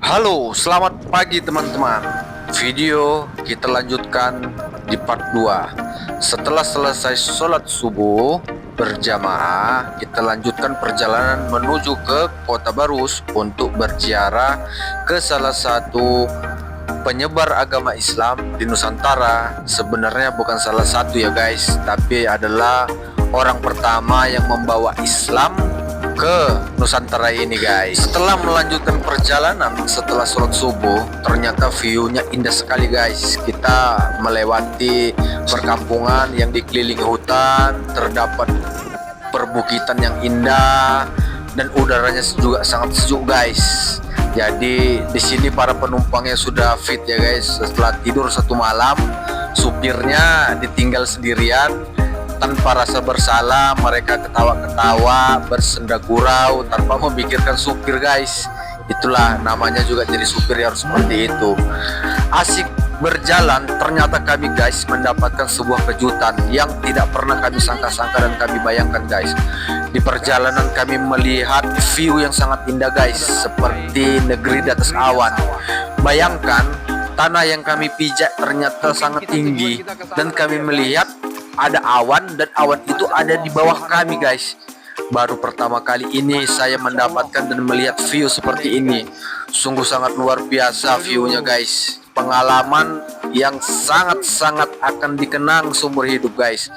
Halo, selamat pagi teman-teman. Video kita lanjutkan di part 2. Setelah selesai sholat subuh berjamaah, kita lanjutkan perjalanan menuju ke Kota Barus untuk berziarah ke salah satu penyebar agama Islam di Nusantara. Sebenarnya bukan salah satu ya guys, tapi adalah orang pertama yang membawa Islam ke Nusantara ini guys. Setelah melanjutkan perjalanan setelah sholat subuh, ternyata view-nya indah sekali guys. Kita melewati perkampungan yang dikelilingi hutan, terdapat perbukitan yang indah dan udaranya juga sangat sejuk guys. Jadi di sini para penumpangnya sudah fit ya guys. Setelah tidur satu malam, supirnya ditinggal sendirian. Tanpa rasa bersalah, mereka ketawa-ketawa, bersenda gurau tanpa memikirkan supir guys. Itulah namanya juga jadi supir, harus seperti itu. Asik berjalan, ternyata kami guys mendapatkan sebuah kejutan yang tidak pernah kami sangka-sangka dan kami bayangkan guys. Di perjalanan kami melihat view yang sangat indah guys, seperti negeri di atas awan. Bayangkan, tanah yang kami pijak ternyata sangat tinggi, dan kami melihat ada awan, dan awan itu ada di bawah kami guys. Baru pertama kali ini saya mendapatkan dan melihat view seperti ini. Sungguh sangat luar biasa view-nya guys. Pengalaman yang sangat-sangat akan dikenang seumur hidup guys.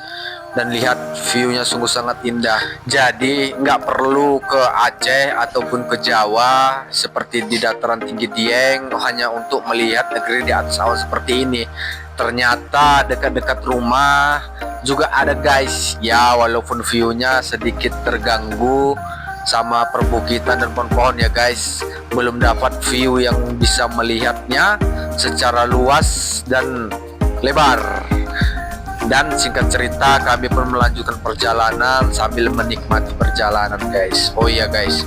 Dan lihat view-nya sungguh sangat indah. Jadi nggak perlu ke Aceh ataupun ke Jawa seperti di dataran tinggi Dieng hanya untuk melihat negeri di atas awan seperti ini. Ternyata dekat-dekat rumah juga ada guys. Ya walaupun view-nya sedikit terganggu sama perbukitan dan pohon-pohon ya guys, belum dapat view yang bisa melihatnya secara luas dan lebar. Dan singkat cerita, kami pun melanjutkan perjalanan sambil menikmati perjalanan guys. Oh iya guys,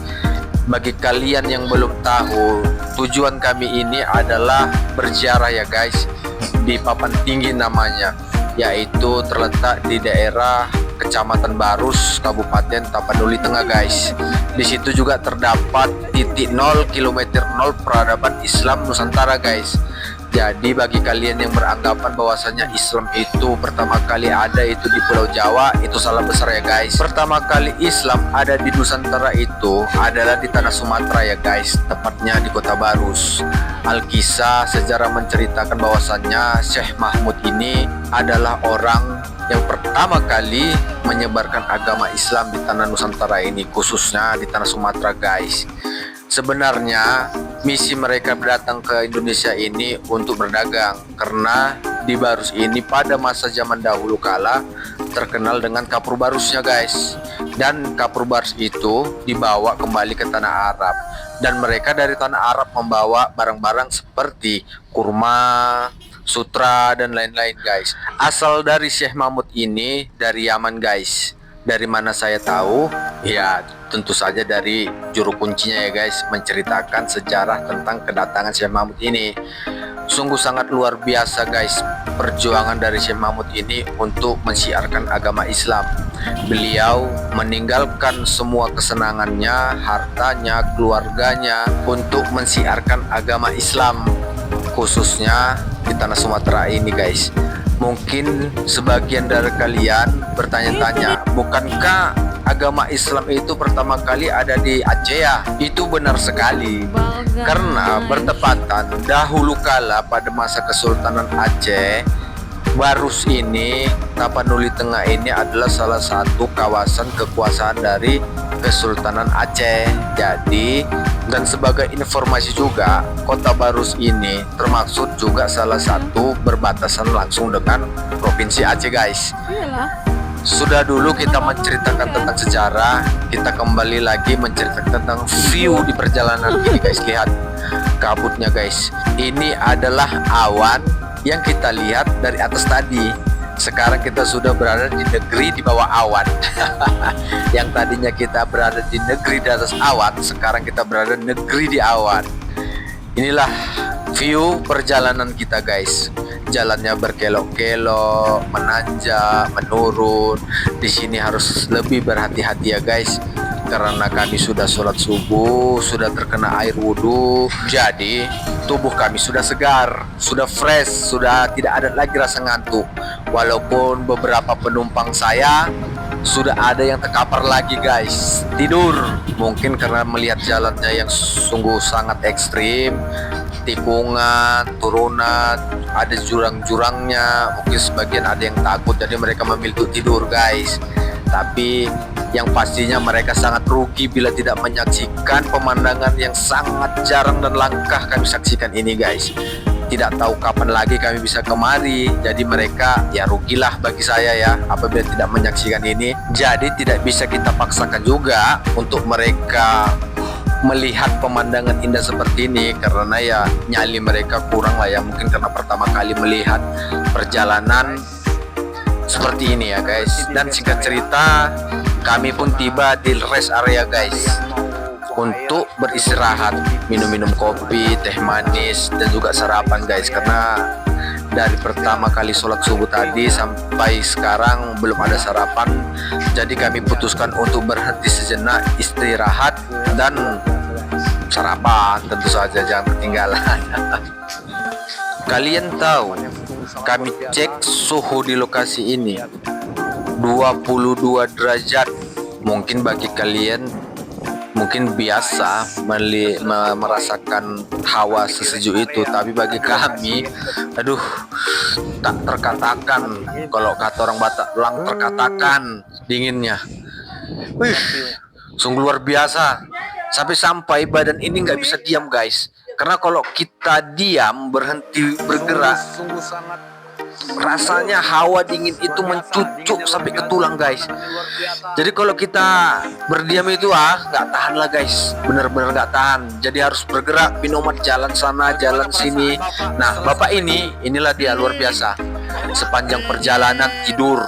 bagi kalian yang belum tahu, tujuan kami ini adalah berziarah ya guys, di papan tinggi namanya, yaitu terletak di daerah Kecamatan Barus, Kabupaten Tapanuli Tengah guys. Di situ juga terdapat titik 0 km 0 peradaban Islam Nusantara guys. Jadi bagi kalian yang beranggapan bahwasanya Islam itu pertama kali ada itu di Pulau Jawa, itu salah besar ya guys. Pertama kali Islam ada di Nusantara itu adalah di tanah Sumatera ya guys, tepatnya di Kota Barus. Alkisah sejarah menceritakan bahwasannya Syekh Mahmud ini adalah orang yang pertama kali menyebarkan agama Islam di tanah Nusantara ini, khususnya di tanah Sumatera guys. Sebenarnya misi mereka datang ke Indonesia ini untuk berdagang, karena di Barus ini pada masa zaman dahulu kala terkenal dengan kapur barusnya guys. Dan kapur barus itu dibawa kembali ke tanah Arab, dan mereka dari tanah Arab membawa barang-barang seperti kurma, sutra, dan lain-lain guys. Asal dari Syekh Mahmud ini dari Yaman guys. Dari mana saya tahu? Ya tentu saja dari juru kuncinya ya guys, menceritakan sejarah tentang kedatangan Syekh Mahmud ini. Sungguh sangat luar biasa guys perjuangan dari Syekh Mahmud ini untuk mensiarkan agama Islam. Beliau meninggalkan semua kesenangannya, hartanya, keluarganya untuk mensiarkan agama Islam, khususnya di tanah Sumatera ini guys. Mungkin sebagian dari kalian bertanya-tanya, bukankah agama Islam itu pertama kali ada di Aceh ya? Itu benar sekali, karena bertepatan dahulu kala pada masa Kesultanan Aceh, Barus ini, Tapanuli Tengah ini adalah salah satu kawasan kekuasaan dari Kesultanan Aceh. Jadi, dan sebagai informasi juga, Kota Barus ini termaksud juga salah satu berbatasan langsung dengan Provinsi Aceh guys. Sudah dulu kita menceritakan tentang sejarah, kita kembali lagi menceritakan tentang view di perjalanan ini guys. Lihat kabutnya guys, ini adalah awan yang kita lihat dari atas tadi. Sekarang kita sudah berada di negeri di bawah awan. Yang tadinya kita berada di negeri di atas awan, sekarang kita berada di negeri di awan. Inilah view perjalanan kita guys. Jalannya berkelok-kelok, menanjak, menurun. Di sini harus lebih berhati-hati ya guys. karena kami sudah sholat subuh, sudah terkena air wudhu, jadi tubuh kami sudah segar, sudah fresh, sudah tidak ada lagi rasa ngantuk. Walaupun beberapa penumpang saya sudah ada yang terkapar lagi guys, tidur. Mungkin karena melihat jalannya yang sungguh sangat ekstrim, tikungan, turunan, ada jurang-jurangnya. Mungkin sebagian ada yang takut, jadi mereka memilih untuk tidur guys. Tapi yang pastinya mereka sangat rugi bila tidak menyaksikan pemandangan yang sangat jarang dan langka kami saksikan ini guys. Tidak tahu kapan lagi kami bisa kemari, jadi mereka ya rugilah bagi saya ya apabila tidak menyaksikan ini. Jadi tidak bisa kita paksakan juga untuk mereka melihat pemandangan indah seperti ini, karena ya nyali mereka kurang lah ya, mungkin karena pertama kali melihat perjalanan seperti ini ya guys. Dan singkat cerita, kami pun tiba di rest area guys untuk beristirahat, minum-minum kopi, teh manis, dan juga sarapan guys. Karena dari pertama kali sholat subuh tadi sampai sekarang belum ada sarapan, jadi kami putuskan untuk berhenti sejenak, istirahat dan sarapan tentu saja, jangan ketinggalan. Kalian tahu, kami cek suhu di lokasi ini 22 derajat. Mungkin bagi kalian mungkin biasa merasakan hawa sesejuk itu, tapi bagi kami, aduh, tak terkatakan. Kalau kata orang Batak, lang terkatakan dinginnya. Wih, sungguh luar biasa. Sampai badan ini nggak bisa diam guys. Karena kalau kita diam, berhenti bergerak, rasanya hawa dingin itu mencucuk sampai ke tulang guys. Jadi kalau kita berdiam itu nggak tahan lah guys, bener-bener nggak tahan. Jadi harus bergerak, binomat jalan sana jalan sini. Nah bapak inilah dia luar biasa. Sepanjang perjalanan tidur,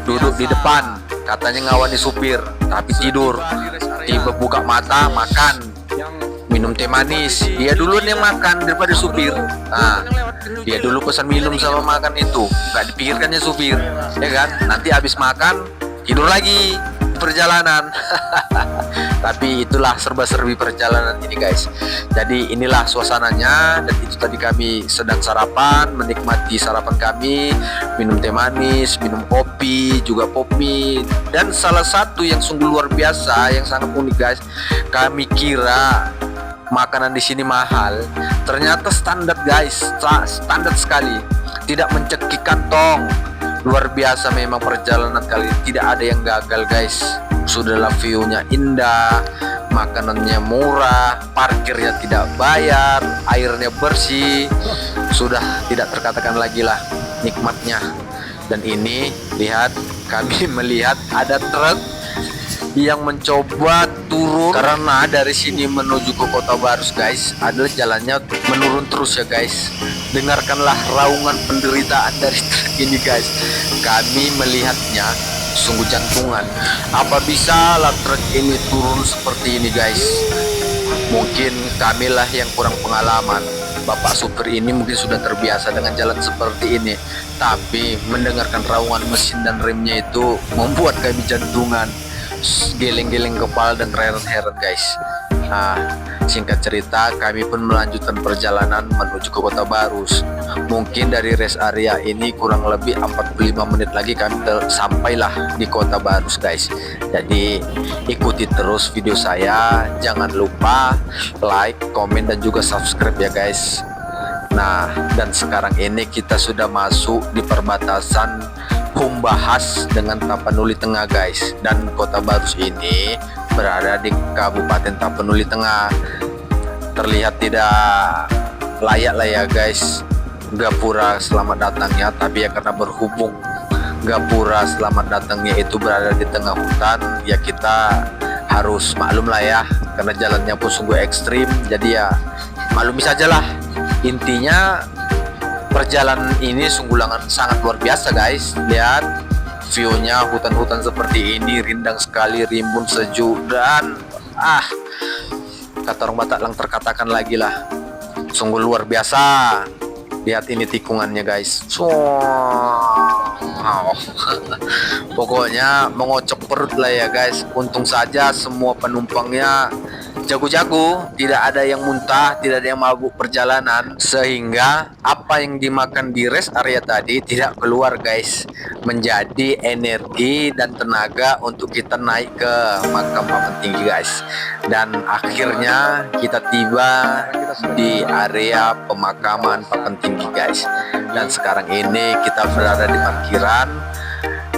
duduk di depan, katanya ngawani supir, tapi tidur. Tiba buka mata, makan, minum teh manis. Dia duluan yang makan daripada supir. Nah, dia dulu pesan minum sama makan itu, nggak dipikirkannya supir, ya kan? Nanti habis makan tidur lagi di perjalanan. Tapi itulah serba-serbi perjalanan ini guys. Jadi inilah suasananya, dan itu tadi kami sedang sarapan, menikmati sarapan kami, minum teh manis, minum kopi, juga pop mie. Dan salah satu yang sungguh luar biasa, yang sangat unik guys, kami kira makanan di sini mahal, ternyata standar guys, standar sekali, tidak mencekik kantong. Luar biasa memang perjalanan kali ini, tidak ada yang gagal guys. Sudahlah view-nya indah, makanannya murah, parkirnya tidak bayar, airnya bersih, sudah tidak terkatakan lagi lah nikmatnya. Dan ini lihat, kami melihat ada truk yang mencoba turun, karena dari sini menuju ke Kota Barus guys adalah jalannya menurun terus ya guys. Dengarkanlah raungan penderitaan dari truk ini guys. Kami melihatnya sungguh jantungan. Apa bisa lah truk ini turun seperti ini guys? Mungkin kamilah yang kurang pengalaman. Bapak supir ini mungkin sudah terbiasa dengan jalan seperti ini, tapi mendengarkan raungan mesin dan remnya itu membuat kami jantungan, geleng-geleng kepala dan heran-heran guys. Nah, singkat cerita, kami pun melanjutkan perjalanan menuju ke Kota Barus. Mungkin dari rest area ini kurang lebih 45 menit lagi kami sampailah di Kota Barus guys. Jadi ikuti terus video saya, jangan lupa like, komen, dan juga subscribe ya guys. Nah, dan sekarang ini kita sudah masuk di perbatasan Humbahas dengan Tapanuli Tengah guys. Dan Kota Barus ini berada di Kabupaten Tapanuli Tengah. Terlihat tidak layak lah ya guys gapura selamat datangnya, tapi ya karena berhubung gapura selamat datangnya itu berada di tengah hutan, ya kita harus maklum lah ya, karena jalannya pun sungguh ekstrim. Jadi ya maklumi saja lah. Intinya perjalanan ini sungguh sangat luar biasa guys. Lihat view-nya, hutan-hutan seperti ini, rindang sekali, rimbun, sejuk, dan kata orang Batak lang terkatakan lagi lah, sungguh luar biasa. Lihat ini tikungannya guys. Wow. Pokoknya mengocok perut lah ya guys. Untung saja semua penumpangnya jago-jago, tidak ada yang muntah, tidak ada yang mabuk perjalanan, sehingga apa yang dimakan di rest area tadi tidak keluar guys, menjadi energi dan tenaga untuk kita naik ke makam papan tinggi guys. Dan akhirnya kita tiba di area pemakaman papan tinggi guys. Dan sekarang ini kita berada di parkiran,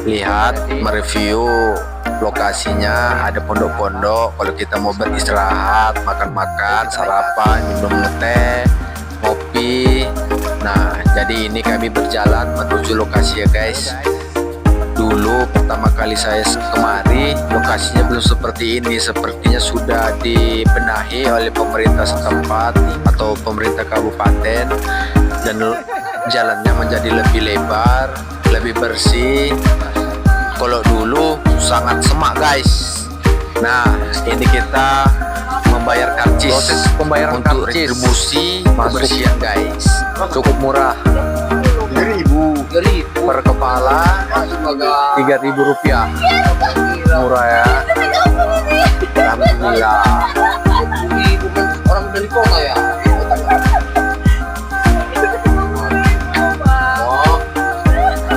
lihat mereview lokasinya, ada pondok-pondok kalau kita mau beristirahat, makan-makan, sarapan, minum teh, ngopi. Nah, jadi ini kami berjalan menuju lokasi ya guys. Dulu pertama kali saya kemari, lokasinya belum seperti ini. Sepertinya sudah dibenahi oleh pemerintah setempat atau pemerintah kabupaten, dan jalannya menjadi lebih lebar, lebih bersih. Kalau dulu sangat semak guys. Nah, ini kita membayar karcis, proses pembayaran untuk karcis. retribusi kebersihan guys. Cukup murah, 3.000 per kepala, 3.000 rupiah. Murah ya. Alhamdulillah. Ini bukan orang dari kota ya.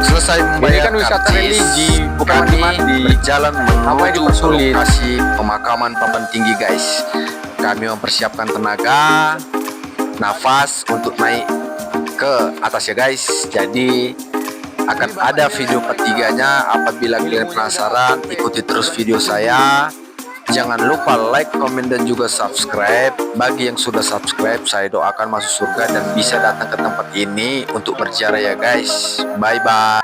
Selesai membayar Ini kan wisata karcis, religi, bukan kami mandi-mandi. berjalan Apa yang menuju dipersulit? lokasi pemakaman papan tinggi guys. Kami mempersiapkan tenaga, nafas untuk naik ke atas ya guys. Jadi akan ada video ketiganya. Apabila kalian penasaran, ikuti terus video saya. Jangan lupa like, komen, dan juga subscribe. Bagi yang sudah subscribe, saya doakan masuk surga dan bisa datang ke tempat ini untuk berziarah ya guys. Bye bye.